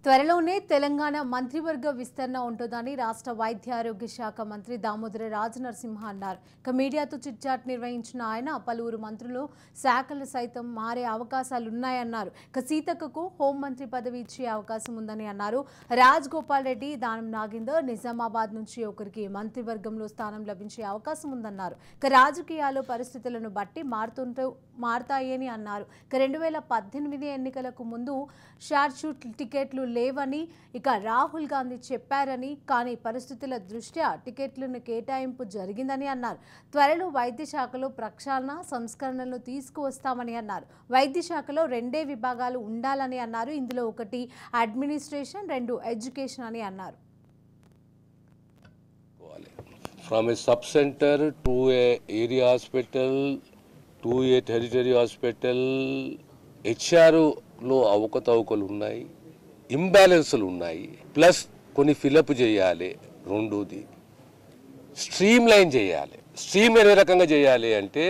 త్వరలోనే తెలంగాణ మంత్రివర్గ విస్తరణ ఉంటుందని రాష్ట్ర వైద్య ఆరోగ్య శాఖ మంత్రి దామోదర రాజనరసింహ అన్నారు. మీడియాతో చిట్చాట్ నిర్వహించిన ఆయన పలువురు మంత్రులు శాఖలు సైతం మారే అవకాశాలున్నాయన్నారు. సీతక్కకు హోంమంత్రి పదవి ఇచ్చే అవకాశం ఉందని అన్నారు. రాజ్ గోపాల్ రెడ్డి, దానం నాగేందర్ నిజామాబాద్ నుంచి ఒకరికి మంత్రివర్గంలో స్థానం లభించే అవకాశం ఉందన్నారు. రాజకీయాలు పరిస్థితులను బట్టి మారుతాయని అన్నారు. 2018 ఎన్నికలకు ముందు షార్ట్ షూట్ టికెట్లు లేవని రాహుల్ గాంధీ చెప్పారని, కానీ పరిస్థితుల దృష్ట్యా టికెట్లను కేటాయింపు జరిగిందని అన్నారు. త్వరలో వైద్య శాఖలో ప్రక్షాళన సంస్కరణలు తీసుకువస్తామని అన్నారు. వైద్య శాఖలో 2 విభాగాలు ఉండాలని అన్నారు. ఇందులో ఒకటి అడ్మినిస్ట్రేషన్, 2 ఎడ్యుకేషన్ అని అన్నారు. From a sub-center to a area hospital to a territory hospital, HR లో అవకతవకలు ఉన్నాయి, ఇంబ్యాలెన్స్లు ఉన్నాయి, ప్లస్ కొన్ని ఫిలప్ చేయాలి. రెండోది స్ట్రీమ్ లైన్ చేయాలి. స్ట్రీమ్ ఏ రకంగా చేయాలి అంటే,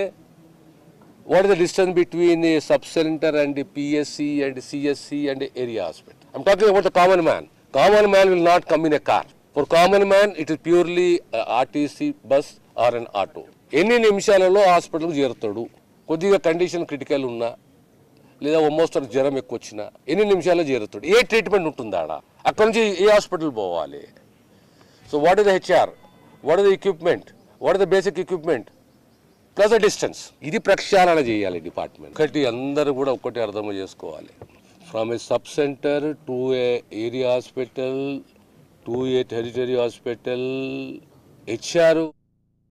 what is the distance between a sub centre and PSC and CSC and area hospital. I'm talking about the common man. Common man will not come in a car. For common man, it is purely RTC bus or an auto. ఎన్ని నిమిషాలలో హాస్పిటల్కి చేరుతాడు? కొద్దిగా condition critical ఉన్నా లేదా almost జ్వరం ఎక్కువ వచ్చినా ఎన్ని నిమిషాల్లో చేరుతాడు? ఏ ట్రీట్మెంట్ ఉంటుందా? అక్కడ నుంచి ఏ హాస్పిటల్ పోవాలి? So what is the HR, what is the equipment, what is the basic equipment plus the distance. ఇది ప్రక్షాళన చేయాలి డిపార్ట్మెంట్. ఒకటి అందరూ కూడా ఒకటి అర్థం చేసుకోవాలి. From A sub centre to A area hospital to a territory hospital, HR